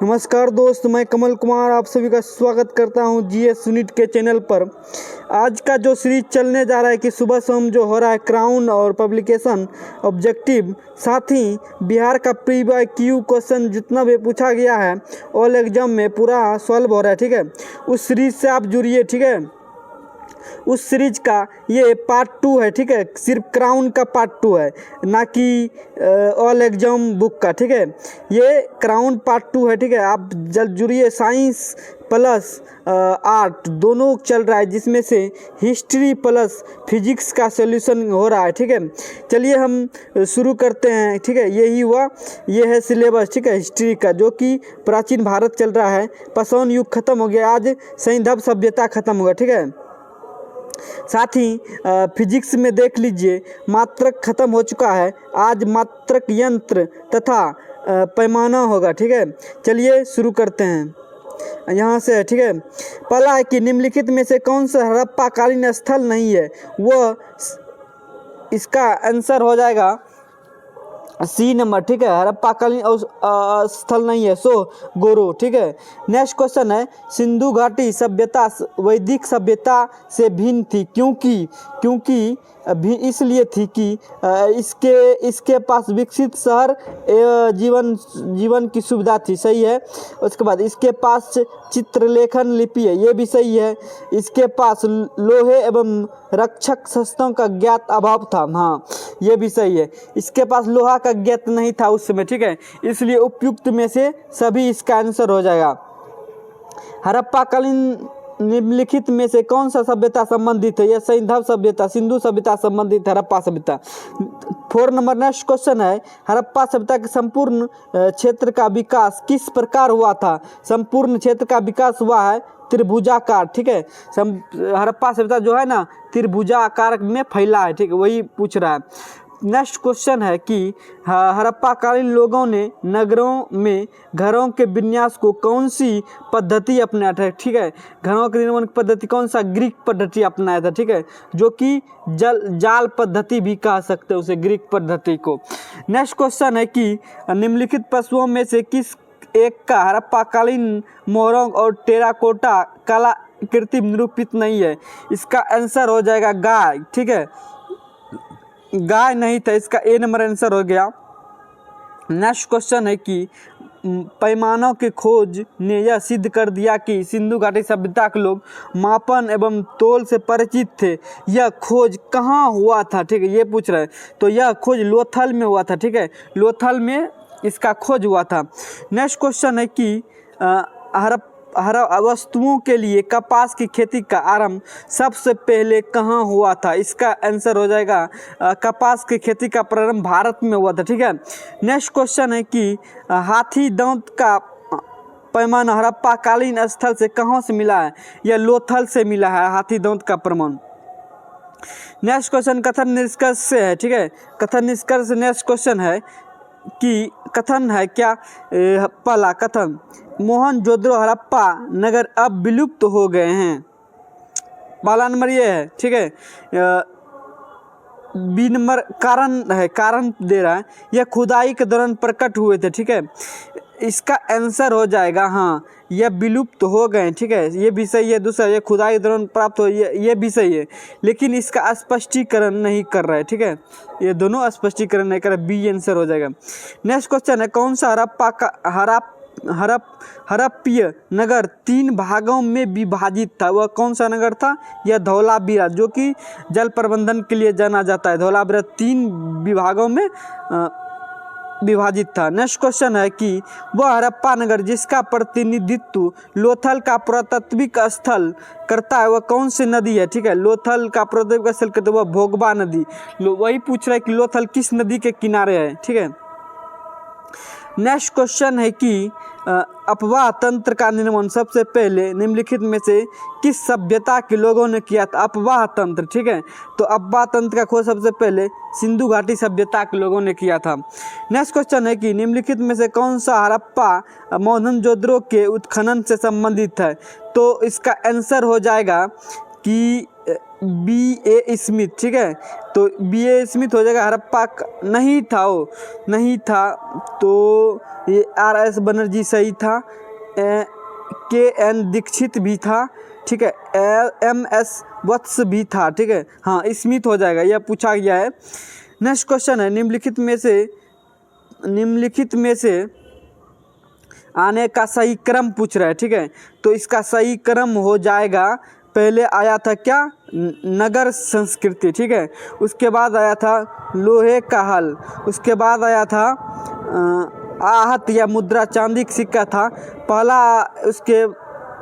नमस्कार दोस्त, मैं कमल कुमार आप सभी का स्वागत करता हूं जीएस यूनिट के चैनल पर। आज का जो सीरीज चलने जा रहा है कि सुबह शाम जो हो रहा है क्राउन और पब्लिकेशन ऑब्जेक्टिव, साथ ही बिहार का प्री बाय क्यू क्वेश्चन जितना भी पूछा गया है ऑल एग्जाम में पूरा सॉल्व हो रहा है। ठीक है, उस सीरीज से आप जुड़िए। ठीक है, उस सीरीज का ये पार्ट 2 है। ठीक है, सिर्फ क्राउन का पार्ट 2 है, ना कि ऑल एग्जाम बुक का। ठीक है, ये क्राउन पार्ट 2 है। ठीक है, आप जल्द जुड़िए। साइंस प्लस आर्ट दोनों चल रहा है, जिसमें से हिस्ट्री प्लस फिजिक्स का सॉल्यूशन हो रहा है। ठीक है, चलिए हम शुरू करते हैं। ठीक है, यही हुआ, ये है सिलेबस। ठीक है, हिस्ट्री का जो कि प्राचीन भारत चल रहा है। पाषाण युग खत्म हो गया, आज सैंधव सभ्यता खत्म होगा। ठीक है, साथ ही फिजिक्स में देख लीजिए मात्रक खत्म हो चुका है, आज मात्रक यंत्र तथा पैमाना होगा। ठीक है, चलिए शुरू करते हैं यहाँ से है। ठीक है, पहला है कि निम्नलिखित में से कौन सा हड़प्पाकालीन स्थल नहीं है, वह इसका आंसर हो जाएगा सी नंबर। ठीक है, हड़प्पाकालीन स्थल नहीं है, सो गोरो। ठीक है, नेक्स्ट क्वेश्चन है सिंधु घाटी सभ्यता वैदिक सभ्यता से भिन्न थी, क्योंकि इसलिए थी कि इसके पास विकसित शहर जीवन की सुविधा थी। सही है। उसके बाद इसके पास चित्रलेखन लिपि है, ये भी सही है। इसके पास लोहे एवं रक्षक शस्त्रों का ज्ञात अभाव था, हाँ ये भी सही है। इसके पास लोहा का ज्ञात नहीं था उस समय। ठीक है, इसलिए उपयुक्त में से सभी इसका आंसर हो जाएगा। हड़प्पाकालीन निम्नलिखित में से कौन सा सभ्यता संबंधित है, यह सैंधव सभ्यता, सिंधु सभ्यता संबंधित हड़प्पा सभ्यता। 4 नंबर नेक्स्ट क्वेश्चन है हड़प्पा सभ्यता के संपूर्ण क्षेत्र का विकास किस प्रकार हुआ था। संपूर्ण क्षेत्र का विकास हुआ है त्रिभुजाकार। ठीक है, हड़प्पा सभ्यता जो है ना त्रिभुजाकार में फैला है। ठीक है, वही पूछ रहा है। नेक्स्ट क्वेश्चन है कि हड़प्पाकालीन लोगों ने नगरों में घरों के विन्यास को कौन सी पद्धति अपनाया था। ठीक है, घरों के निर्माण की पद्धति कौन सा, ग्रीक पद्धति अपनाया था। ठीक है, जो कि जाल पद्धति भी कह सकते हैं उसे, ग्रीक पद्धति को। नेक्स्ट क्वेश्चन है कि निम्नलिखित पशुओं में से किस एक का हड़प्पाकालीन मोहरों और टेराकोटा कला कृत्रिम निरूपित नहीं है। इसका आंसर हो जाएगा गाय। ठीक है, गाय नहीं था, इसका ए नंबर आंसर हो गया। नेक्स्ट क्वेश्चन है कि पैमानों की खोज ने यह सिद्ध कर दिया कि सिंधु घाटी सभ्यता के लोग मापन एवं तोल से परिचित थे। यह खोज कहाँ हुआ था। ठीक है, ये पूछ रहे हैं, तो यह खोज लोथल में हुआ था। ठीक है, लोथल में इसका खोज हुआ था। नेक्स्ट क्वेश्चन है कि हर वस्तुओं के लिए कपास की खेती का आरंभ सबसे पहले कहाँ हुआ था। इसका आंसर हो जाएगा कपास की खेती का प्रारंभ भारत में हुआ था। ठीक है, नेक्स्ट क्वेश्चन है कि हाथी दांत का पैमाना हड़प्पाकालीन स्थल से कहाँ से मिला है, यह लोथल से मिला है हाथी दांत का प्रमाण। नेक्स्ट क्वेश्चन कथन निष्कर्ष से है। ठीक है, कथन निष्कर्ष नेक्स्ट क्वेश्चन है कि कथन है क्या। पहला कथन मोहनजोदड़ो हड़प्पा नगर अब विलुप्त हो गए हैं, पहला नंबर ये है। ठीक है, बी नंबर कारण है, कारण दे रहा है यह खुदाई के दौरान प्रकट हुए थे। ठीक है, इसका आंसर हो जाएगा हाँ यह विलुप्त हो गए। ठीक है, ये भी सही है। दूसरा ये खुदाई के दौरान प्राप्त हो, ये भी सही है, लेकिन इसका स्पष्टीकरण नहीं कर रहा है। ठीक है, ये दोनों स्पष्टीकरण नहीं कर रहा, बी आंसर हो जाएगा। नेक्स्ट क्वेश्चन है कौन सा हड़प्पीय नगर 3 भागों में विभाजित था, वह कौन सा नगर था, यह धौलावीरा, जो कि जल प्रबंधन के लिए जाना जाता है। धौलावीरा 3 विभागों में विभाजित था। नेक्स्ट क्वेश्चन है कि वह हड़प्पा नगर जिसका प्रतिनिधित्व लोथल का पुरातात्विक स्थल करता है, वह कौन सी नदी है। ठीक है, लोथल का पुरातात्विक स्थल करता है वह भोगबा नदी। वही पूछ रहा है कि लोथल किस नदी के किनारे है। ठीक है, नेक्स्ट क्वेश्चन है कि अफवाह तंत्र का निर्माण सबसे पहले निम्नलिखित में से किस सभ्यता के लोगों ने किया था। अफवाह तंत्र। ठीक है, तो अफवाह तंत्र का खोज सबसे पहले सिंधु घाटी सभ्यता के लोगों ने किया था। नेक्स्ट क्वेश्चन है कि निम्नलिखित में से कौन सा हड़प्पा मोहनजोदड़ो के उत्खनन से संबंधित है, तो इसका आंसर हो जाएगा कि B.A. स्मिथ, ठीक है। तो B.A. स्मिथ हो जाएगा, हड़प्पा नहीं था, वो नहीं था, तो ये R.S. बनर्जी सही था, K.N. दीक्षित भी था, ठीक है, M.S. वत्स भी था, ठीक है। हाँ, स्मिथ हो जाएगा, यह पूछा गया है। नेक्स्ट क्वेश्चन है, निम्नलिखित में से आने का सही क्रम पूछ रहा है, ठीक है। तो इसका सही क्रम हो जाएगा, पहले आया था क्या, नगर संस्कृति, ठीक है। उसके बाद आया था लोहे का हल, उसके बाद आया था आहत या मुद्रा, चांदी का सिक्का था पहला, उसके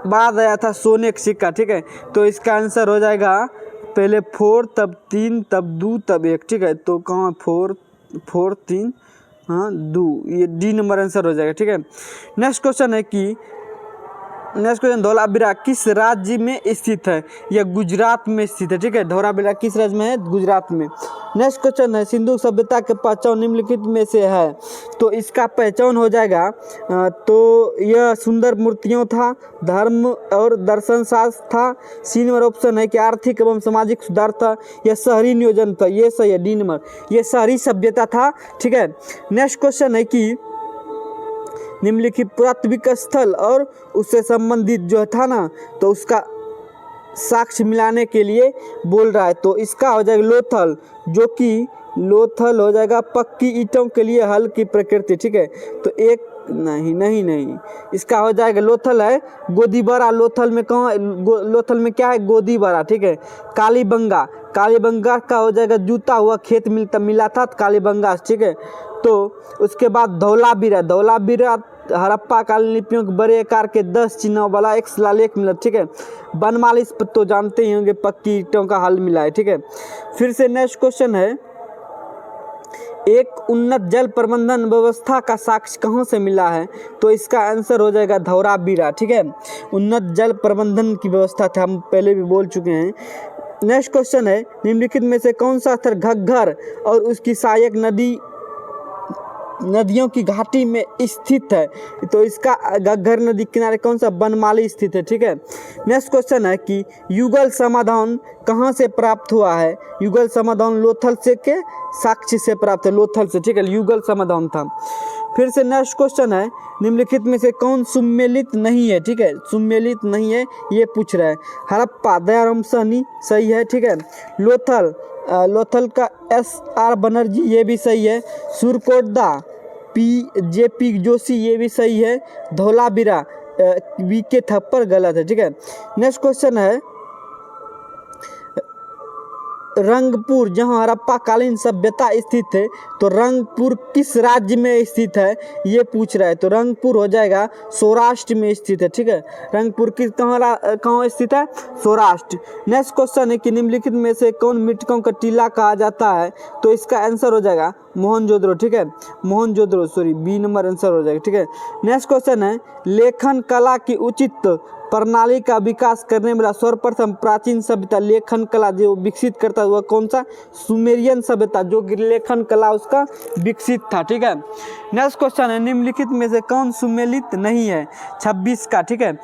बाद आया था सोने का सिक्का, ठीक है। तो इसका आंसर हो जाएगा पहले 4, तब 3, तब 2, तब 1, ठीक है। तो कहाँ 4 3, हाँ 2, ये डी नंबर आंसर हो जाएगा, ठीक है। नेक्स्ट क्वेश्चन धौलावीरा किस राज्य में स्थित है? यह गुजरात में स्थित है, ठीक है। धौलावीरा किस राज्य में है? गुजरात में। नेक्स्ट क्वेश्चन है, सिंधु सभ्यता के पहचान निम्नलिखित में से है? तो इसका पहचान हो जाएगा, तो यह सुंदर मूर्तियों था, धर्म और दर्शन शास्त्र था, सी नंबर ऑप्शन है कि आर्थिक एवं सामाजिक सुधार था, यह शहरी नियोजन था, ये सही है, डी नंबर, ये शहरी सभ्यता था, ठीक है। नेक्स्ट क्वेश्चन है कि निम्नलिखित पुरातात्विक स्थल और उससे संबंधित जो था ना, तो उसका साक्ष्य मिलाने के लिए बोल रहा है। तो इसका हो जाएगा लोथल, जो कि लोथल हो जाएगा पक्की ईंटों के लिए हल की प्रकृति, ठीक है। तो एक नहीं, इसका हो जाएगा लोथल है गोदीबारा, लोथल में कहाँ, लोथल में क्या है, गोदीबारा, ठीक है। कालीबंगा का हो जाएगा जूता हुआ खेत मिला था कालीबंगा, ठीक है। तो उसके बाद धौलावीरा हड़प्पा कालीन लिपियों के बड़े आकार के 10 चिन्हों वाला एक शिलालेख मिला, ठीक है। बनमाली तो जानते ही होंगे, पक्की ईंटों का हल मिला है, ठीक है। फिर से नेक्स्ट क्वेश्चन है, एक उन्नत जल प्रबंधन व्यवस्था का साक्ष्य कहाँ से मिला है? तो इसका आंसर हो जाएगा धौलावीरा, ठीक है। उन्नत जल प्रबंधन की व्यवस्था था, हम पहले भी बोल चुके हैं। नेक्स्ट क्वेश्चन है, निम्नलिखित में से कौन सा स्थल घग्गर और उसकी सहायक नदियों की घाटी में स्थित है? तो इसका घग्गर नदी किनारे कौन सा, बनमाली स्थित है, ठीक है। नेक्स्ट क्वेश्चन है कि युगल समाधान कहाँ से प्राप्त हुआ है? युगल समाधान लोथल से के साक्ष्य से प्राप्त है, लोथल से, ठीक है, युगल समाधान था। फिर से नेक्स्ट क्वेश्चन है, निम्नलिखित में से कौन सुमेलित नहीं है? ठीक है, सुमेलित नहीं है ये पूछ रहा है। हड़प्पा दयाराम साहनी सही है, ठीक है। लोथल का SR बनर्जी ये भी सही है। सुरकोटदा JP जोशी ये भी सही है। धौलावीरा VK थप्पड़ गलत है, ठीक है। नेक्स्ट क्वेश्चन है, रंगपुर जहां हड़प्पा कालीन सभ्यता स्थित है, तो रंगपुर किस राज्य में स्थित है ये पूछ रहा है। तो रंगपुर हो जाएगा सौराष्ट्र में स्थित है, ठीक है। रंगपुर किस कहाँ स्थित है? सौराष्ट्र। नेक्स्ट क्वेश्चन है कि निम्नलिखित में से कौन मृतकों का टीला कहा जाता है? तो इसका आंसर हो जाएगा मोहनजोदड़ो, ठीक है। Mohenjodaro, sorry, B number answer हो जाएगा, ठीक है। नेक्स्ट क्वेश्चन है, लेखन कला की उचित प्रणाली का विकास करने वाला सर्वप्रथम प्राचीन सभ्यता लेखन कला जो विकसित करता हुआ कौन सा? सुमेरियन सभ्यता, जो लेखन कला उसका विकसित था, ठीक है। नेक्स्ट क्वेश्चन है, निम्नलिखित में से कौन सुमेलित नहीं है? 26 का, ठीक है।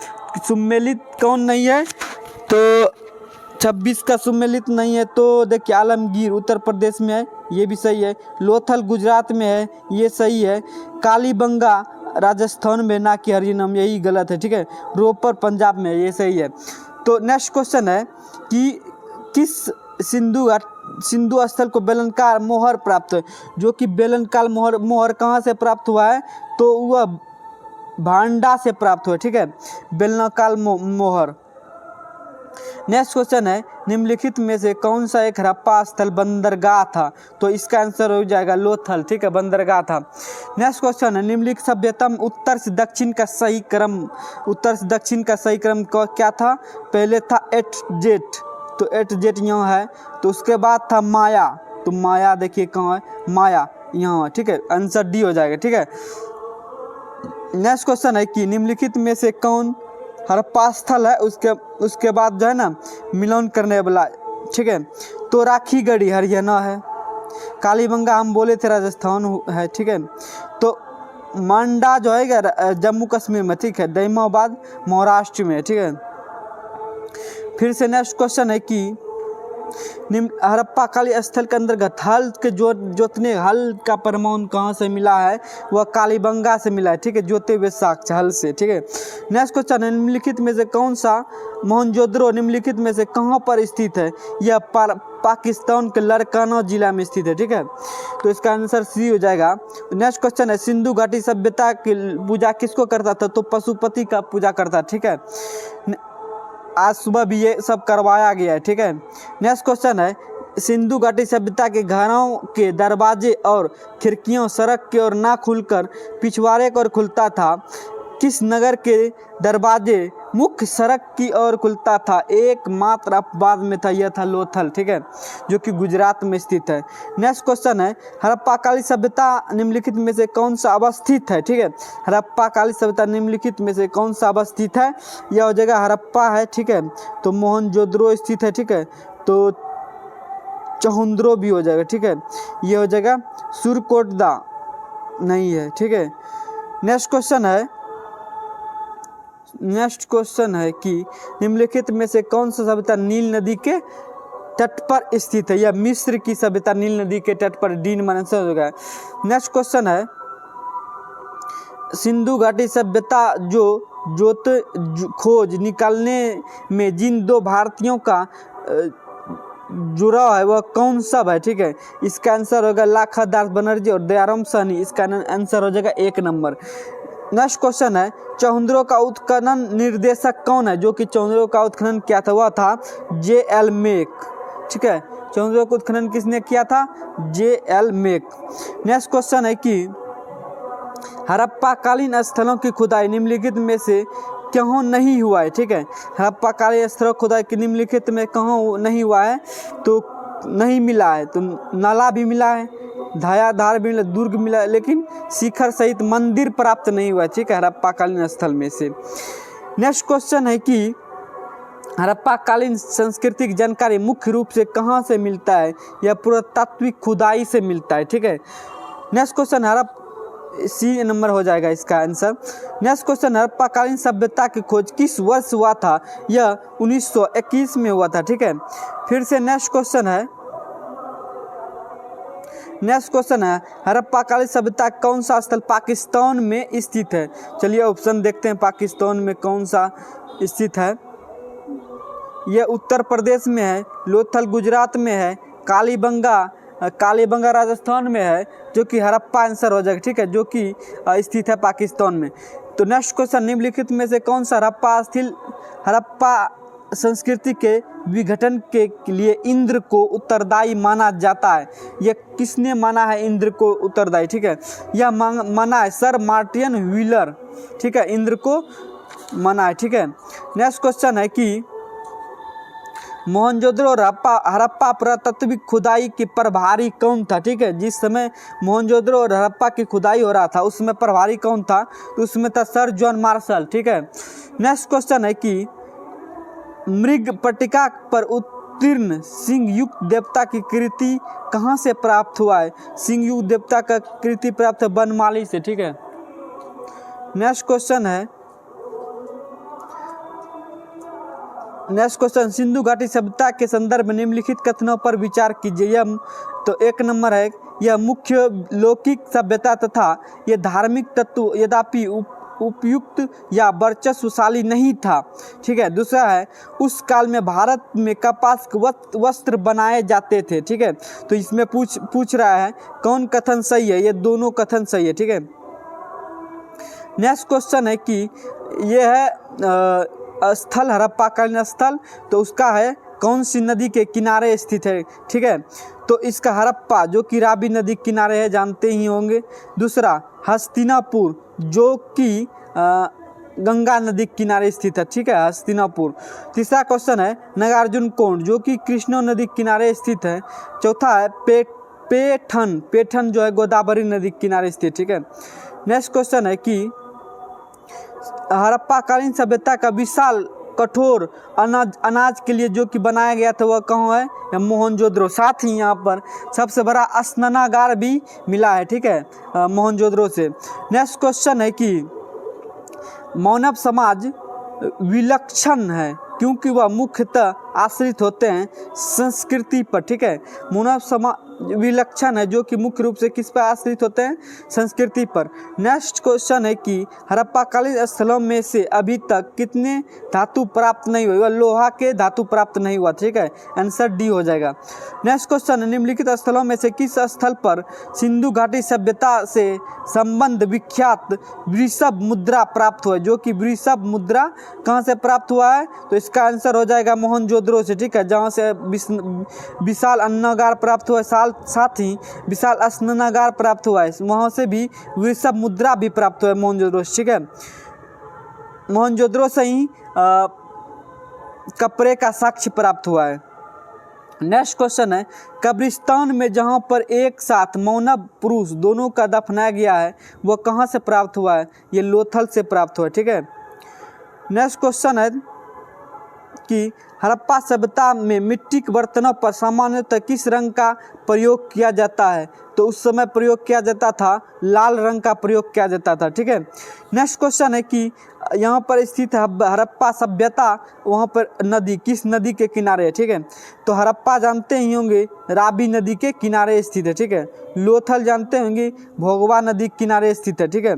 सुमेलित कौन नहीं है? तो 26 का सुमेलित नहीं है, तो देखिए आलमगीर उत्तर प्रदेश में है, ये भी सही है। लोथल गुजरात में है, ये सही है। कालीबंगा राजस्थान में, ना कि हरियाणा में, यही गलत है, ठीक है। रोपर पंजाब में, ये सही है। तो नेक्स्ट क्वेश्चन है कि किस सिंधु स्थल को बेलनकार मोहर प्राप्त है? जो कि बेलनकाल मोहर कहाँ से प्राप्त हुआ है? तो वह भांडा से प्राप्त हुआ, ठीक है, बेलनकाल मोहर। नेक्स्ट क्वेश्चन है, निम्नलिखित में से कौन सा एक हड़प्पा स्थल बंदरगाह था? तो इसका आंसर हो जाएगा लोथल, ठीक है, बंदरगाह था। नेक्स्ट क्वेश्चन है, निम्नलिखित सभ्यता में उत्तर से दक्षिण का सही क्रम क्या था? पहले था एटजेट, तो एटजेट यहाँ है। तो उसके बाद था माया, तो माया देखिए कहाँ है, माया यहाँ है, ठीक है। आंसर डी हो जाएगा, ठीक है। नेक्स्ट क्वेश्चन है कि निम्नलिखित में से कौन हड़प्पा स्थल है? उसके बाद जो है ना मिलन करने वाला, ठीक है। तो राखीगढ़ी हरियाणा है। कालीबंगा हम बोले थे राजस्थान है, ठीक है। तो मांडा जो है जम्मू कश्मीर में, ठीक है। दैमाबाद महाराष्ट्र में, ठीक है। फिर से नेक्स्ट क्वेश्चन है कि हड़प्पा काली स्थल के अंतर्गत हल के जोतने हल का प्रमाण कहाँ से मिला है? वह कालीबंगा से मिला है, ठीक है, जोते हुए साक्ष्य हल से, ठीक है। नेक्स्ट क्वेश्चन है, निम्नलिखित में से कौन सा मोहनजोदड़ो निम्नलिखित में से कहाँ पर स्थित है? यह पाकिस्तान के लड़काना जिला में स्थित है, ठीक है, तो इसका आंसर सी हो जाएगा। नेक्स्ट क्वेश्चन है, सिंधु घाटी सभ्यता की पूजा किसको करता था? तो पशुपति का पूजा करता, ठीक है। आज सुबह भी ये सब करवाया गया है, ठीक है। नेक्स्ट क्वेश्चन है, सिंधु घाटी सभ्यता के घरों के दरवाजे और खिड़कियां सड़क की ओर ना खुलकर पिछवाड़े की ओर खुलता था। किस नगर के दरवाजे मुख्य सड़क की ओर खुलता था? एकमात्र अपवाद में था, यह था लोथल, ठीक है, जो कि गुजरात में स्थित है। नेक्स्ट क्वेश्चन है, हड़प्पा काली सभ्यता निम्नलिखित में से कौन सा अवस्थित है? ठीक है, हड़प्पा काली सभ्यता निम्नलिखित में से कौन सा अवस्थित है? यह हो जाएगा हड़प्पा है, ठीक है, तो मोहनजोदड़ो स्थित है, ठीक है, तो चहुंद्रो भी हो जाएगा, ठीक है, यह हो जाएगा सुरकोटदा नहीं है, ठीक है। नेक्स्ट क्वेश्चन है कि निम्नलिखित में से कौन सा सभ्यता नील नदी के तट पर स्थित है? या मिस्र की सभ्यता नील नदी के तट पर, डी नंबर आंसर होगा। नेक्स्ट क्वेश्चन है, सिंधु घाटी सभ्यता खोज निकालने में जिन दो भारतीयों का जुड़ाव है वह कौन सब है? ठीक है, इसका आंसर होगा लाखादास बनर्जी और दयाराम साहनी, इसका आंसर हो जाएगा 1 नंबर। नेक्स्ट क्वेश्चन है, चहुंद्रो का उत्खनन निर्देशक कौन है? जो कि चहुंद्रो का उत्खनन किया था वह था J.L. मेक, ठीक है, चहुंद्रो का उत्खनन किसने किया था? J.L. मेक। नेक्स्ट क्वेश्चन है कि हड़प्पा कालीन स्थलों की खुदाई निम्नलिखित में से क्यों नहीं हुआ है? ठीक है, हड़प्पा कालीन स्थलों की खुदाई की निम्नलिखित में कहाँ नहीं हुआ है? तो नहीं मिला है, तो नाला भी मिला है, धार भी मिला, दुर्ग मिला, लेकिन शिखर सहित मंदिर प्राप्त नहीं हुआ, ठीक है, हड़प्पा कालीन स्थल में से। नेक्स्ट क्वेश्चन है कि हड़प्पा कालीन सांस्कृतिक जानकारी मुख्य रूप से कहाँ से मिलता है? यह पुरातात्विक खुदाई से मिलता है, ठीक है। नेक्स्ट क्वेश्चन सी नंबर हो जाएगा इसका आंसर। नेक्स्ट क्वेश्चन, हड़प्पा कालीन सभ्यता की खोज किस वर्ष हुआ था? यह 1921 में हुआ था, ठीक है। फिर से नेक्स्ट क्वेश्चन है हड़प्पा कालीन सभ्यता कौन सा स्थल पाकिस्तान में स्थित है? चलिए ऑप्शन देखते हैं, पाकिस्तान में कौन सा स्थित है। यह उत्तर प्रदेश में है, लोथल गुजरात में है, कालीबंगा राजस्थान में है, जो कि हड़प्पा आंसर हो जाएगा, ठीक है, जो कि स्थित है पाकिस्तान में। तो नेक्स्ट क्वेश्चन, निम्नलिखित में से कौन सा हड़प्पा संस्कृति के विघटन के लिए इंद्र को उत्तरदायी माना जाता है? यह किसने माना है इंद्र को उत्तरदायी? ठीक है, यह माना है सर मार्टिन व्हीलर, ठीक है, इंद्र को माना है, ठीक है। नेक्स्ट क्वेश्चन है कि मोहनजोदड़ो और हड़प्पा पुरातात्विक खुदाई के प्रभारी कौन था? ठीक है, जिस समय मोहनजोदड़ो और हड़प्पा की खुदाई हो रहा था उसमें प्रभारी कौन था? तो उसमें था सर जॉन मार्शल, ठीक है। नेक्स्ट क्वेश्चन है कि मृगपट्टिका पर उत्तीर्ण सिंहयुक्त देवता की कृति कहाँ से प्राप्त हुआ है? सिंहयुक्त देवता का कृति प्राप्त है बनमाली से, ठीक है। नेक्स्ट क्वेश्चन, सिंधु घाटी सभ्यता के संदर्भ में निम्नलिखित कथनों पर विचार कीजिए। तो 1 नंबर है, यह मुख्य लौकिक सभ्यता तथा यह धार्मिक तत्व यद्यपि उपयुक्त या वर्चस्वशाली नहीं था, ठीक है। दूसरा है, उस काल में भारत में कपास के वस्त्र बनाए जाते थे, ठीक है। तो इसमें पूछ रहा है कौन कथन सही है? ये दोनों कथन सही है, ठीक है। नेक्स्ट क्वेश्चन है कि यह है स्थल हड़प्पा कालीन स्थल, तो उसका है कौन सी नदी के किनारे स्थित है? ठीक है, तो इसका हड़प्पा जो कि रावी नदी के किनारे है, जानते ही होंगे। दूसरा हस्तिनापुर जो कि गंगा नदी के किनारे स्थित है, ठीक है, हस्तिनापुर। तीसरा क्वेश्चन है नागार्जुन कोंड जो कि कृष्णा नदी के किनारे स्थित है। चौथा है पेठन जो है गोदावरी नदी के किनारे स्थित, ठीक है। नेक्स्ट क्वेश्चन है कि हड़प्पा कालीन सभ्यता का विशाल कठोर अनाज के लिए जो कि बनाया गया था वह कहाँ है? मोहनजोदड़ो। साथ ही यहाँ पर सबसे बड़ा स्नानागार भी मिला है, ठीक है, मोहनजोदड़ो से। नेक्स्ट क्वेश्चन है कि मानव समाज विलक्षण है क्योंकि वह मुख्यतः आश्रित होते हैं संस्कृति पर। ठीक है, मानव समाज विलक्षण है जो कि मुख्य रूप से किस पर आश्रित होते हैं, संस्कृति पर। नेक्स्ट क्वेश्चन है कि हड़प्पाकालीन स्थलों में से अभी तक कितने धातु प्राप्त नहीं हुए, लोहा के धातु प्राप्त नहीं हुआ। ठीक है, आंसर डी हो जाएगा। नेक्स्ट क्वेश्चन है निम्नलिखित स्थलों में से किस स्थल पर सिंधु घाटी सभ्यता से संबंध विख्यात वृषभ मुद्रा प्राप्त हुआ, जो कि वृषभ मुद्रा कहाँ से प्राप्त हुआ है, तो इसका आंसर हो जाएगा मोहनजोदड़ो से। ठीक है, जहाँ से विशाल अन्नागार प्राप्त हुआ है, साथ ही विशाल स्नानागार प्राप्त हुआ है, वहाँ से भी वृषभ मुद्रा भी प्राप्त हुआ है मोहनजोदड़ो से। ठीक है, मोहनजोदड़ो से ही कपड़े का साक्ष्य प्राप्त हुआ है। नेक्स्ट क्वेश्चन है कब्रिस्तान में जहाँ पर एक साथ मानव पुरुष दोनों का दफनाया गया है वह कहाँ से प्राप्त हुआ है, ये लोथल से प्राप्त हुआ है। ठीक है, नेक्स्ट क्वेश्चन है कि हड़प्पा सभ्यता में मिट्टी के बर्तनों पर सामान्यतः किस रंग का प्रयोग किया जाता है, तो उस समय प्रयोग किया जाता था लाल रंग का प्रयोग किया जाता था। ठीक है, नेक्स्ट क्वेश्चन है कि यहाँ पर स्थित है हड़प्पा सभ्यता, वहाँ पर नदी किस नदी के किनारे है। ठीक है, तो हड़प्पा जानते ही होंगे रावी नदी के किनारे स्थित है। ठीक है, लोथल जानते होंगे भोगवा नदी के किनारे स्थित है। ठीक है,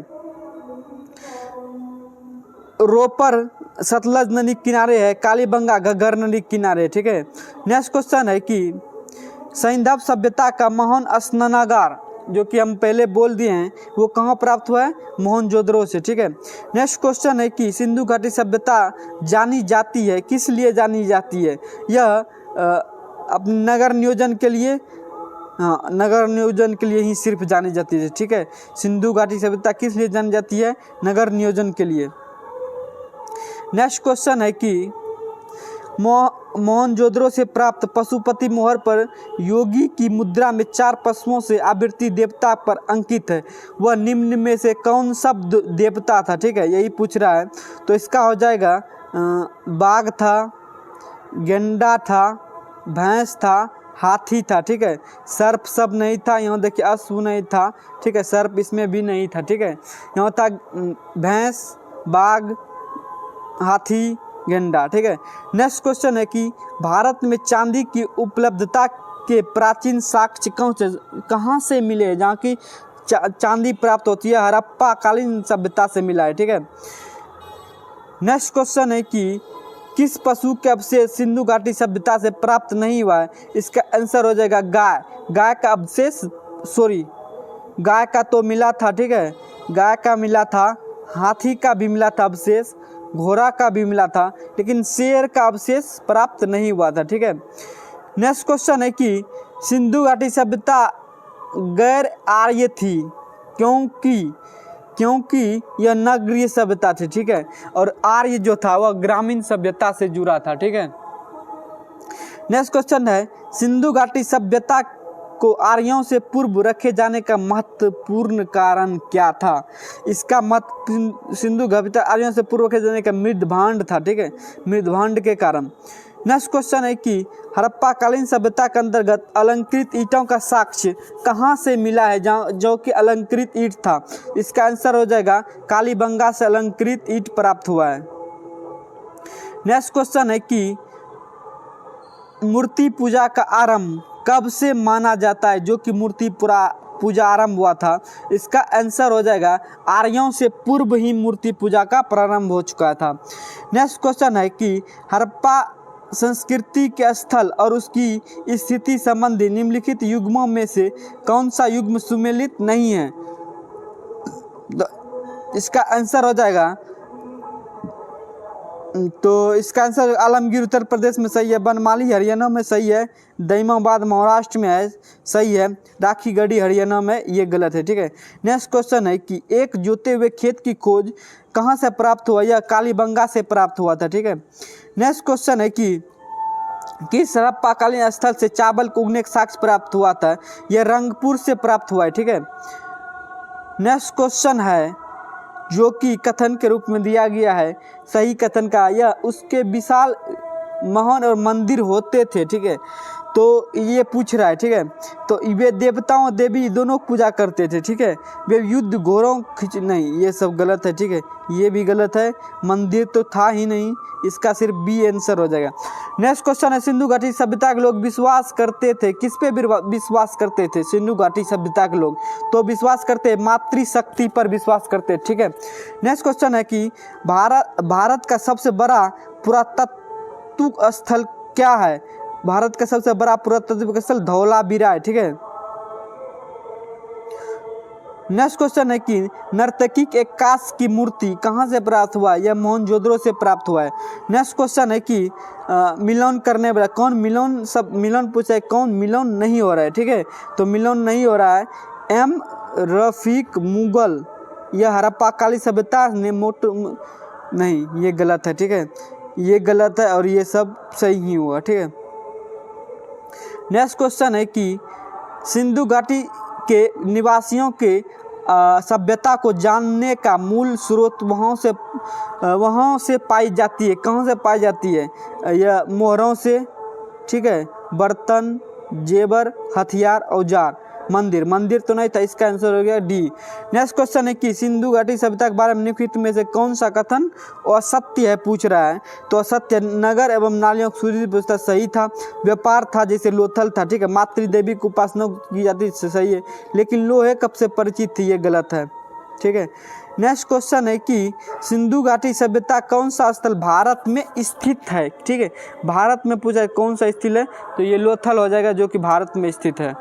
रोपर सतलज नदी किनारे है, कालीबंगा घग्गर नदी किनारे। ठीक है, नेक्स्ट क्वेश्चन है कि सैंधव सभ्यता का महान स्नानागार जो कि हम पहले बोल दिए हैं वो कहाँ प्राप्त हुआ है, मोहनजोदड़ो से। ठीक है, नेक्स्ट क्वेश्चन है कि सिंधु घाटी सभ्यता जानी जाती है किस लिए जानी जाती है, यह अपने नगर नियोजन के लिए, हाँ नगर नियोजन के लिए ही सिर्फ जानी जाती है। ठीक है, सिंधु घाटी सभ्यता किस लिए जानी जाती है, नगर नियोजन के लिए। नेक्स्ट क्वेश्चन है कि मोहनजोदड़ो से प्राप्त पशुपति मोहर पर योगी की मुद्रा में 4 पशुओं से आवृत्ति देवता पर अंकित है, वह निम्न में से कौन सा देवता था। ठीक है, यही पूछ रहा है, तो इसका हो जाएगा बाघ था, गेंडा था, भैंस था, हाथी था। ठीक है, सर्प सब नहीं था, यहाँ देखिए अश्व नहीं था। ठीक है, सर्प इसमें भी नहीं था। ठीक है, यहाँ था भैंस, बाघ, हाथी, गेंडा। ठीक है, नेक्स्ट क्वेश्चन है कि भारत में चांदी की उपलब्धता के प्राचीन साक्ष्य कहाँ से मिले, जहाँ की चांदी प्राप्त होती है, हड़प्पा कालीन सभ्यता से मिला है। ठीक है, नेक्स्ट क्वेश्चन है कि किस पशु के अवशेष सिंधु घाटी सभ्यता से प्राप्त नहीं हुआ है, इसका आंसर हो जाएगा गाय। गाय का अवशेष, गाय का तो मिला था। ठीक है, गाय का मिला था, हाथी का भी मिला था अवशेष, घोड़ा का भी मिला था, लेकिन शेर का अवशेष प्राप्त नहीं हुआ था। ठीक है, नेक्स्ट क्वेश्चन है कि सिंधु घाटी सभ्यता गैर आर्य थी क्योंकि यह नगरीय सभ्यता थी। ठीक है, और आर्य जो था वह ग्रामीण सभ्यता से जुड़ा था। ठीक है, नेक्स्ट क्वेश्चन है सिंधु घाटी सभ्यता को आर्यों से पूर्व रखे जाने का महत्वपूर्ण कारण क्या था, इसका मत सिंधु घाटी आर्यों से पूर्व रखे जाने का मृदभांड था। ठीक है, मृदभांड के कारण। नेक्स्ट क्वेश्चन है कि हड़प्पा कालीन सभ्यता के अंतर्गत अलंकृत ईंटों का साक्ष्य कहाँ से मिला है, जो कि अलंकृत ईंट था, इसका आंसर हो जाएगा कालीबंगा से अलंकृत ईंट प्राप्त हुआ है। नेक्स्ट क्वेश्चन है कि मूर्ति पूजा का आरंभ कब से माना जाता है, जो कि मूर्ति पूजा आरंभ हुआ था, इसका आंसर हो जाएगा आर्यों से पूर्व ही मूर्ति पूजा का प्रारंभ हो चुका था। नेक्स्ट क्वेश्चन है कि हड़प्पा संस्कृति के स्थल और उसकी स्थिति संबंधी निम्नलिखित युग्मों में से कौन सा युग्म सुमेलित नहीं है, इसका आंसर हो जाएगा, तो इसका आंसर आलमगीर उत्तर प्रदेश में सही है, बनमाली हरियाणा में सही है, दईमाबाद महाराष्ट्र में है सही है, राखीगढ़ी हरियाणा में ये गलत है। ठीक है, नेक्स्ट क्वेश्चन है कि एक जोते हुए खेत की खोज कहाँ से प्राप्त हुआ, यह कालीबंगा से प्राप्त हुआ था। ठीक है, नेक्स्ट क्वेश्चन है कि किस हड़प्पाकालीन स्थल से चावल को उगने का साक्ष्य प्राप्त हुआ था, यह रंगपुर से प्राप्त हुआ है। ठीक है, नेक्स्ट क्वेश्चन है जो कि कथन के रूप में दिया गया है, सही कथन का, यह उसके विशाल महल और मंदिर होते थे। ठीक है, तो ये पूछ रहा है, ठीक है। तो वे देवताओं देवी दोनों पूजा करते थे, ठीक है। वे युद्ध घोड़ों खिंच नहीं, ये सब गलत है, ठीक है, ये भी गलत है। मंदिर तो था ही नहीं, इसका सिर्फ बी आंसर हो जाएगा। नेक्स्ट क्वेश्चन है, सिंधु घाटी सभ्यता के लोग विश्वास करते थे, किस पे विश्वास करते थे सिंधु घाटी सभ्यता के लोग? तो विश्वास करते मातृशक्ति पर विश्वास करते, ठीक है। नेक्स्ट क्वेश्चन है कि भारत का सबसे बड़ा पुरातत्व स्थल क्या है? भारत का सबसे बड़ा पुरातत्व स्थल धौलावीरा है, ठीक है। नेक्स्ट क्वेश्चन है कि नर्तकी के कांस्य की मूर्ति कहाँ से प्राप्त हुआ? यह मोहनजोदड़ो से प्राप्त हुआ है। नेक्स्ट क्वेश्चन है कि मिलन करने वाला कौन? मिलन पूछा है, कौन मिलन नहीं हो रहा है, ठीक है। तो मिलन नहीं हो रहा है एम रफीक मुगल। यह हड़प्पा काली सभ्यता ने नहीं, ये गलत है, ठीक है, ये गलत है और ये सब सही ही हुआ, ठीक है। नेक्स्ट क्वेश्चन है कि सिंधु घाटी के निवासियों के सभ्यता को जानने का मूल स्रोत वहाँ से पाई जाती है। कहाँ से पाई जाती है? यह मोहरों से, ठीक है, बर्तन, जेवर, हथियार, औजार, मंदिर तो नहीं था, इसका आंसर हो गया डी। नेक्स्ट क्वेश्चन है कि सिंधु घाटी सभ्यता के बारे में निम्नलिखित में से कौन सा कथन असत्य है पूछ रहा है? तो असत्य नगर एवं नालियों की सूची व्यवस्था सही था, व्यापार था जैसे लोथल था, ठीक है, मातृदेवी की उपासना की जाती सही है, लेकिन लोहे कब से परिचित थी, ये गलत है, ठीक है। नेक्स्ट क्वेश्चन है कि सिंधु घाटी सभ्यता कौन सा स्थल भारत में स्थित है, ठीक है, भारत में पूछा है कौन सा स्थल है, तो ये लोथल हो जाएगा जो कि भारत में स्थित है।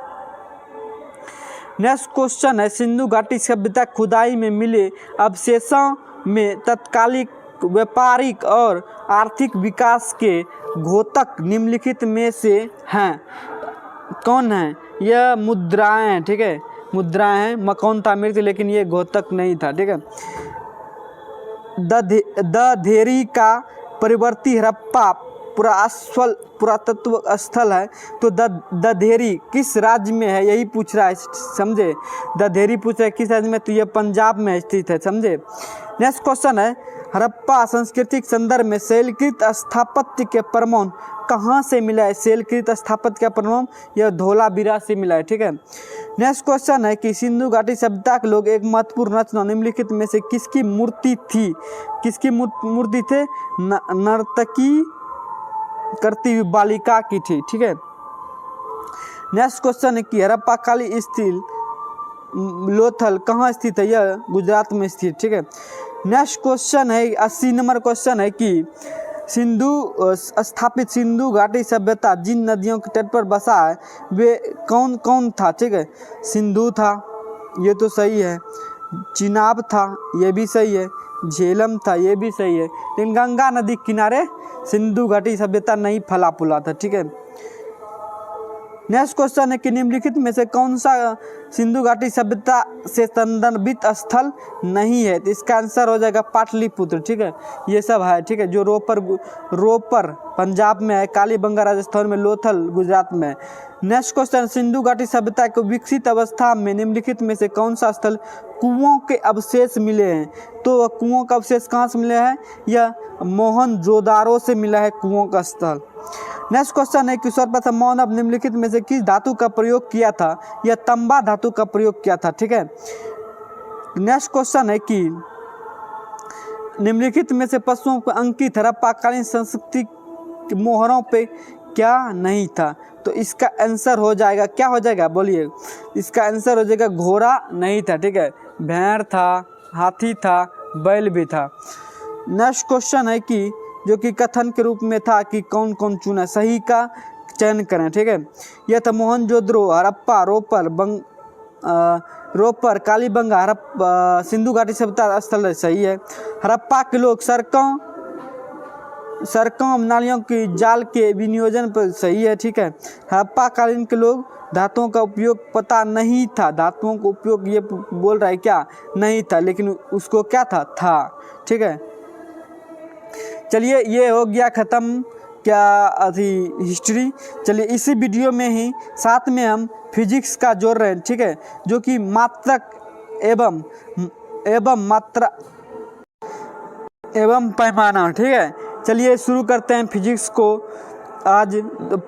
नेक्स्ट क्वेश्चन है, सिंधु घाटी सभ्यता खुदाई में मिले अवशेषों में तत्कालिक व्यापारिक और आर्थिक विकास के घोतक निम्नलिखित में से हैं? कौन है? यह मुद्राएं हैं, ठीक है, मुद्राएं हैं, मकौन था मृत, लेकिन ये घोतक नहीं था, ठीक है। दधेरी का परिवर्ती हड़प्पा पुरातत्व स्थल है, तो दधेरी किस राज्य में है, यही पूछ रहा है, समझे। दधेरी पूछ रहा है किस राज्य में, तो ये पंजाब में स्थित है, समझे। नेक्स्ट क्वेश्चन है, हड़प्पा सांस्कृतिक संदर्भ में शैलकृत स्थापत्य के प्रमाण कहाँ से मिला है? शैलकृत स्थापत्य का प्रमाण यह धौलावीरा से मिला है, ठीक है। नेक्स्ट क्वेश्चन है कि सिंधु घाटी सभ्यता के लोग एक महत्वपूर्ण रचना निम्नलिखित में से किसकी मूर्ति थी? किसकी मूर्ति थे? नर्तकी करती हुई बालिका की थी, ठीक है। नेक्स्ट क्वेश्चन है कि हड़प्पा काली स्थल लोथल कहाँ स्थित है? यह गुजरात में स्थित, ठीक है। नेक्स्ट क्वेश्चन है 80 नंबर क्वेश्चन है कि स्थापित सिंधु घाटी सभ्यता जिन नदियों के तट पर बसा है वे कौन कौन था, ठीक है। सिंधु था, ये तो सही है, चिनाब था, ये भी सही है, झेलम था, ये भी सही है, लेकिन गंगा नदी किनारे सिंधु घाटी सभ्यता नहीं फला फूला था, ठीक है। नेक्स्ट क्वेश्चन है कि निम्नलिखित में से कौन सा सिंधु घाटी सभ्यता से संदर्भित स्थल नहीं है? तो इसका आंसर हो जाएगा पाटलिपुत्र, ठीक है, ये सब है, ठीक है, जो रोपर पंजाब में है, कालीबंगा राजस्थान में, लोथल गुजरात में। नेक्स्ट क्वेश्चन, सिंधु घाटी सभ्यता को विकसित अवस्था में निम्नलिखित में से कौन सा स्थल कुओं के अवशेष मिले हैं? तो कुओं का अवशेष कहाँ से मिले हैं? यह मोहनजोदारो से मिला है कुओं का स्थल। नेक्स्ट क्वेश्चन है कि सर्वप्रथम मानव निम्नलिखित में से किस धातु का प्रयोग किया था? यह तांबा धातु का प्रयोग किया था, ठीक है। नेक्स्ट क्वेश्चन है कि निम्नलिखित में से पशुओं को अंकित हड़प्पाकालीन संस्कृति के मोहरों पे क्या नहीं था? तो इसका आंसर हो जाएगा, क्या हो जाएगा बोलिए? इसका आंसर हो जाएगा घोड़ा नहीं था, ठीक है, भेड़ था, हाथी था, बैल भी था। नेक्स्ट क्वेश्चन है कि जो कि कथन के रूप में था कि कौन कौन चुना, सही का चयन करें, ठीक है। यह था मोहनजोदड़ो, हड़प्पा, रोपर, कालीबंगा, सिंधु घाटी सभ्यता स्थल सही है। हड़प्पा के लोग सड़कों नालियों की जाल के विनियोजन पर सही है, ठीक है। हड़प्पा कालीन के लोग धातुओं का उपयोग पता नहीं था, धातुओं का उपयोग ये बोल रहा है क्या नहीं था, लेकिन उसको क्या था, ठीक है। चलिए ये हो गया ख़त्म क्या हिस्ट्री। चलिए इसी वीडियो में ही साथ में हम फिजिक्स का जोड़ रहे हैं, ठीक है, जो कि मात्रक एवं मात्रा एवं पैमाना, ठीक है। चलिए शुरू करते हैं फिजिक्स को। आज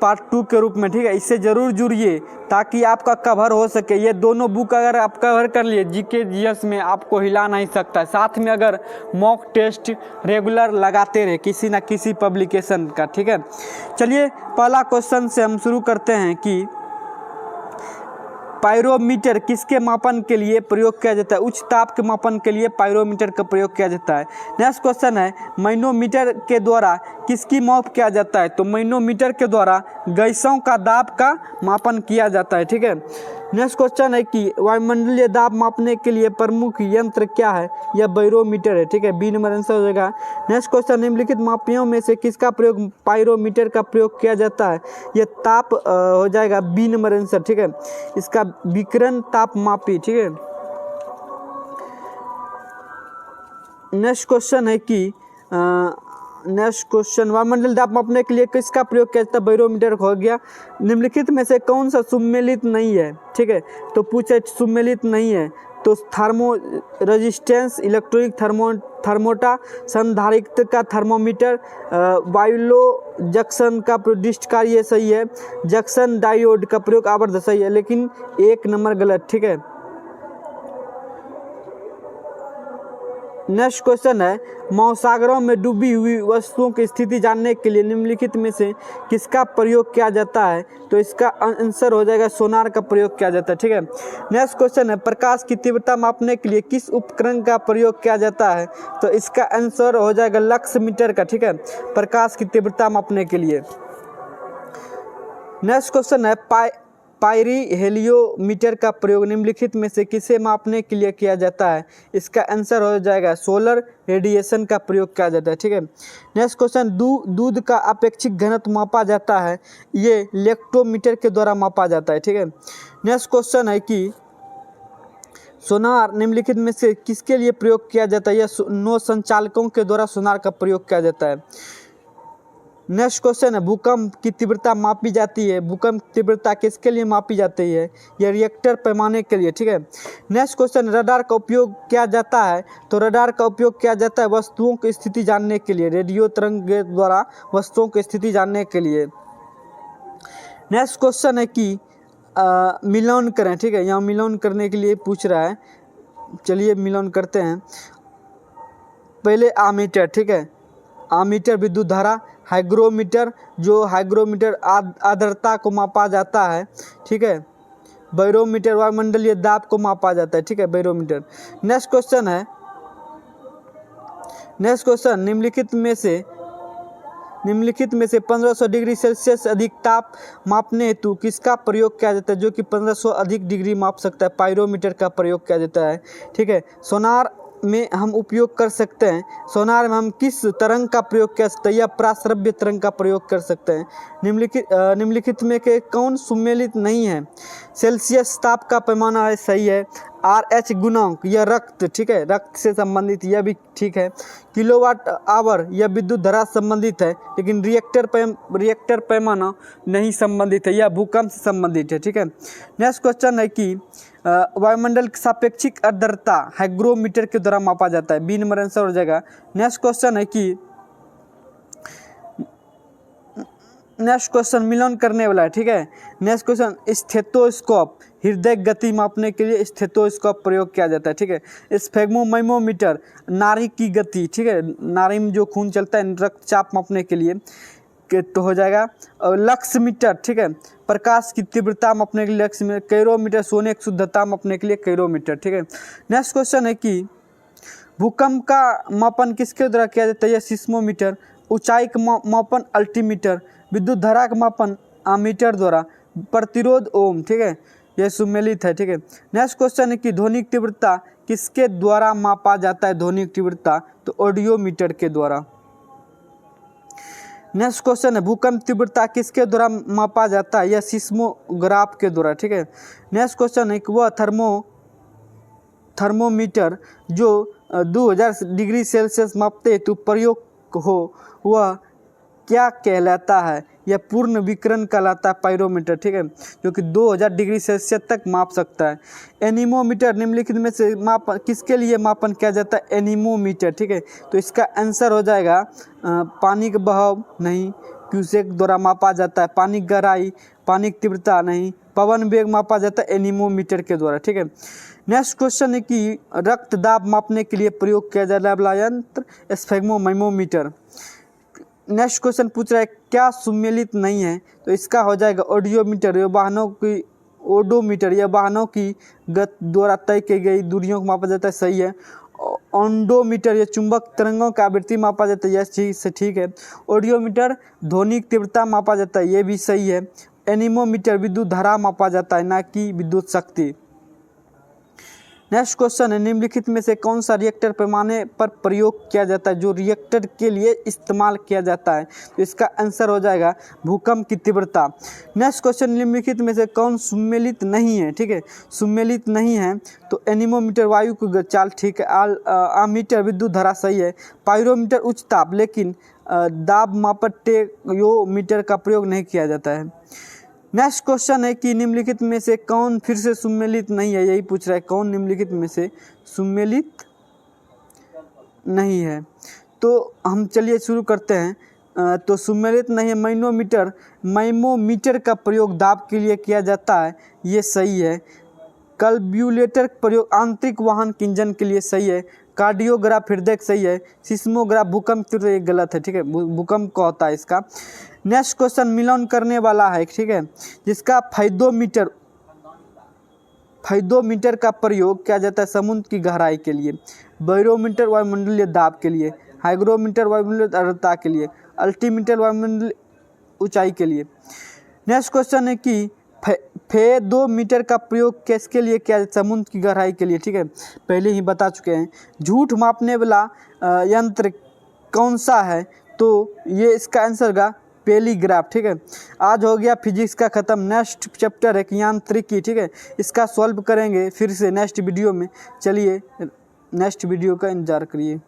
पार्ट 2 के रूप में, ठीक है। इससे ज़रूर जुड़िए ताकि आपका कवर हो सके। ये दोनों बुक अगर आप कवर कर लिए जीके जीएस में आपको हिला नहीं सकता। साथ में अगर मॉक टेस्ट रेगुलर लगाते रहे किसी ना किसी पब्लिकेशन का, ठीक है। चलिए पहला क्वेश्चन से हम शुरू करते हैं कि पायरोमीटर किसके मापन के लिए प्रयोग किया जाता है। उच्च ताप के मापन के लिए पायरोमीटर का प्रयोग किया जाता है। नेक्स्ट क्वेश्चन है मैनोमीटर के द्वारा किसकी माप किया जाता है। तो मैनोमीटर के द्वारा गैसों का दाब का मापन किया जाता है, ठीक है। नेक्स्ट क्वेश्चन है कि वायुमंडलीय दाब मापने के लिए प्रमुख यंत्र क्या है। यह बैरोमीटर है, ठीक है। बी नंबर आंसर हो जाएगा। नेक्स्ट क्वेश्चन निम्नलिखित मापियों में से किसका प्रयोग पायरोमीटर का प्रयोग किया जाता है। यह ताप हो जाएगा बी नंबर आंसर, ठीक है। इसका विकिरण ताप मापी, ठीक है। नेक्स्ट क्वेश्चन है कि नेक्स्ट क्वेश्चन वायुमंडल दाब मापने के लिए किसका प्रयोग किया जाता है। बैरोमीटर हो गया। निम्नलिखित में से कौन सा सुमेलित नहीं है, ठीक है। तो पूछे सुमेलित नहीं है तो थर्मो रेजिस्टेंस, इलेक्ट्रॉनिक थर्मोटा, संधारित्र का थर्मोमीटर, वायुलो जंक्शन का प्रतिष्ठकार, ये सही है। जंक्शन डायोड का प्रयोग आवर्त सही है, लेकिन एक नंबर गलत, ठीक है। नेक्स्ट क्वेश्चन है महासागरों में डूबी हुई वस्तुओं की स्थिति जानने के लिए निम्नलिखित में से किसका प्रयोग किया जाता है। तो इसका आंसर हो जाएगा सोनार का प्रयोग किया जाता है, ठीक है। नेक्स्ट क्वेश्चन है प्रकाश की तीव्रता मापने के लिए किस उपकरण का प्रयोग किया जाता है। तो इसका आंसर हो जाएगा लक्स मीटर का, ठीक है। प्रकाश की तीव्रता मापने के लिए। नेक्स्ट क्वेश्चन है पायरीहेलियोमीटर का प्रयोग निम्नलिखित में से किसे मापने के लिए किया जाता है। इसका आंसर हो जाएगा सोलर रेडिएशन का प्रयोग किया जाता है, ठीक है। नेक्स्ट क्वेश्चन दूध का अपेक्षिक घनत्व मापा जाता है। ये लेक्टोमीटर के द्वारा मापा जाता है, ठीक है। नेक्स्ट क्वेश्चन है कि सोनार निम्नलिखित में से किसके लिए प्रयोग किया जाता है। यह नौ संचालकों के द्वारा सोनार का प्रयोग किया जाता है। नेक्स्ट क्वेश्चन है भूकंप की तीव्रता मापी जाती है। भूकंप की तीव्रता किसके लिए मापी जाती है। यह रिएक्टर पैमाने के लिए, ठीक है। नेक्स्ट क्वेश्चन रडार का उपयोग किया जाता है। तो रडार का उपयोग किया जाता है वस्तुओं की स्थिति जानने के लिए, रेडियो तरंग के द्वारा वस्तुओं की स्थिति जानने के लिए। नेक्स्ट क्वेश्चन है कि मिलान करें, ठीक है। यहाँ मिलान करने के लिए पूछ रहा है। चलिए मिलान करते हैं। पहले आमीटर, ठीक है। आमीटर विद्युत धारा, हाइग्रोमीटर जो हाइग्रोमीटर आर्द्रता को मापा जाता है, ठीक है। बैरोमीटर वायुमंडलीय दाब को मापा जाता है, ठीक है, बैरोमीटर। नेक्स्ट क्वेश्चन निम्नलिखित में से 1500 डिग्री सेल्सियस अधिक ताप मापने हेतु किसका प्रयोग किया जाता है। जो कि 1500 अधिक डिग्री माप सकता है, पायरोमीटर का प्रयोग किया जाता है, ठीक है। सोनार में हम उपयोग कर सकते हैं। सोनार में हम किस तरंग का प्रयोग कर सकते हैं। या प्राश्रव्य तरंग का प्रयोग कर सकते हैं। निम्नलिखित में के कौन सुमेलित नहीं है। सेल्सियस ताप का पैमाना है, सही है। RH गुणांक यह रक्त, ठीक है, रक्त से संबंधित, यह भी ठीक है। किलोवाट आवर यह विद्युत धारा संबंधित है, लेकिन रिएक्टर पैमाना नहीं संबंधित है, यह भूकंप से संबंधित है, ठीक है। नेक्स्ट क्वेश्चन है कि वायुमंडल की सापेक्षिक आर्द्रता हाइग्रोमीटर के द्वारा मापा जाता है। बी नंबर आंसर हो जाएगा। नेक्स्ट क्वेश्चन मिलान करने वाला है, ठीक है। नेक्स्ट क्वेश्चन स्टेथोस्कोप हृदय गति मापने के लिए स्टेथोस्कोप प्रयोग किया जाता है, ठीक है। स्फेग्मोमीटर नाड़ी की गति, ठीक है, नाड़ी में जो खून चलता है रक्तचाप मापने के लिए तो हो जाएगा। और लक्स मीटर, ठीक है, प्रकाश की तीव्रता मापने के लिए लक्स मीटर। कैरोमीटर सोने की शुद्धता मापने के लिए कैरोमीटर, ठीक है। नेक्स्ट क्वेश्चन है कि भूकंप का मापन किसके द्वारा किया जाता है। सिस्मोमीटर। ऊंचाई का मापन अल्टीमीटर। विद्युत धारा का मापन आमीटर द्वारा। प्रतिरोध ओम, ठीक है, यह सुमेलित है, ठीक है। नेक्स्ट क्वेश्चन है कि ध्वनिक तीव्रता किसके द्वारा मापा जाता है। ध्वनिक तीव्रता तो ऑडियोमीटर के द्वारा। नेक्स्ट क्वेश्चन है भूकंप तीव्रता किसके द्वारा मापा जाता है। यह सिस्मोग्राफ के द्वारा, ठीक है। नेक्स्ट क्वेश्चन है कि वह थर्मोमीटर जो 2000 डिग्री सेल्सियस मापते हेतु प्रयोग हो वह क्या कहलाता है। यह पूर्ण विकिरण कहलाता है, पायरोमीटर, ठीक है, जो कि 2000 डिग्री सेल्सियस तक माप सकता है। एनीमोमीटर निम्नलिखित में से किसके लिए मापन किया जाता है। एनीमोमीटर, ठीक है, तो इसका आंसर हो जाएगा पानी का बहाव नहीं, क्यूसेक द्वारा मापा जाता है। पानी की गहराई, पानी की तीव्रता नहीं। पवन वेग मापा जाता है एनीमोमीटर के द्वारा, ठीक है। नेक्स्ट क्वेश्चन है कि रक्त दाब मापने के लिए प्रयोग किया जाने वाला यंत्र स्फेग्मोमाइमोमीटर। नेक्स्ट क्वेश्चन पूछ रहा है क्या सुमेलित नहीं है, तो इसका हो जाएगा ऑडियोमीटर। ये वाहनों की ओडोमीटर, यह वाहनों की गति द्वारा तय की गई दूरियों को मापा जाता है, सही है। ऑन्डोमीटर, यह चुंबक तरंगों का आवृत्ति मापा जाता है, यह चीज से ठीक है। ऑडियोमीटर ध्वनि तीव्रता मापा जाता है, ये भी सही है। एनीमोमीटर विद्युत धारा मापा जाता है, ना कि विद्युत शक्ति। नेक्स्ट क्वेश्चन है निम्नलिखित में से कौन सा रिएक्टर पैमाने पर प्रयोग किया जाता है, जो रिएक्टर के लिए इस्तेमाल किया जाता है, तो इसका आंसर हो जाएगा भूकंप की तीव्रता। नेक्स्ट क्वेश्चन निम्नलिखित में से कौन सुमेलित नहीं है, ठीक है। सुमेलित नहीं है तो एनीमोमीटर वायु की चाल, ठीक है। आमीटर विद्युत धारा, सही है। पायरोमीटर उच्च ताप, लेकिन दाब मापटेयोमीटर का प्रयोग नहीं किया जाता है। नेक्स्ट क्वेश्चन है कि निम्नलिखित में से कौन फिर से सुमेलित नहीं है, यही पूछ रहा है कौन निम्नलिखित में से सुमेलित नहीं है। तो हम चलिए शुरू करते हैं। तो सुमेलित नहीं है मैनोमीटर, माइमोमीटर का प्रयोग दाब के लिए किया जाता है, ये सही है। कल्ब्यूलेटर का प्रयोग आंतरिक वाहन के इंजन के लिए, सही है। कार्डियोग्राफ हृदय, सही है। सिस्मोग्राफ भूकंप के लिए, गलत है, ठीक है। भूकंप का होता है इसका। नेक्स्ट क्वेश्चन मिलान करने वाला है, ठीक है, जिसका फाइदोमीटर का प्रयोग किया जाता है समुद्र की गहराई के लिए। बैरोमीटर वायुमंडलीय दाब के लिए। हाइग्रोमीटर वायुमंडलीय आर्द्रता के लिए। अल्टीमीटर वायुमंडलीय ऊंचाई के लिए। नेक्स्ट क्वेश्चन है कि फेदोमीटर का प्रयोग किसके लिए किया जाता है, समुद्र की गहराई के लिए, ठीक है, पहले ही बता चुके हैं। झूठ मापने वाला यंत्र कौन सा है, तो ये इसका आंसर होगा पेलीग्राफ, ठीक है। आज हो गया फिजिक्स का ख़त्म। नेक्स्ट चैप्टर है यांत्रिकी, ठीक है, इसका सॉल्व करेंगे फिर से नेक्स्ट वीडियो में। चलिए नेक्स्ट वीडियो का इंतजार करिए।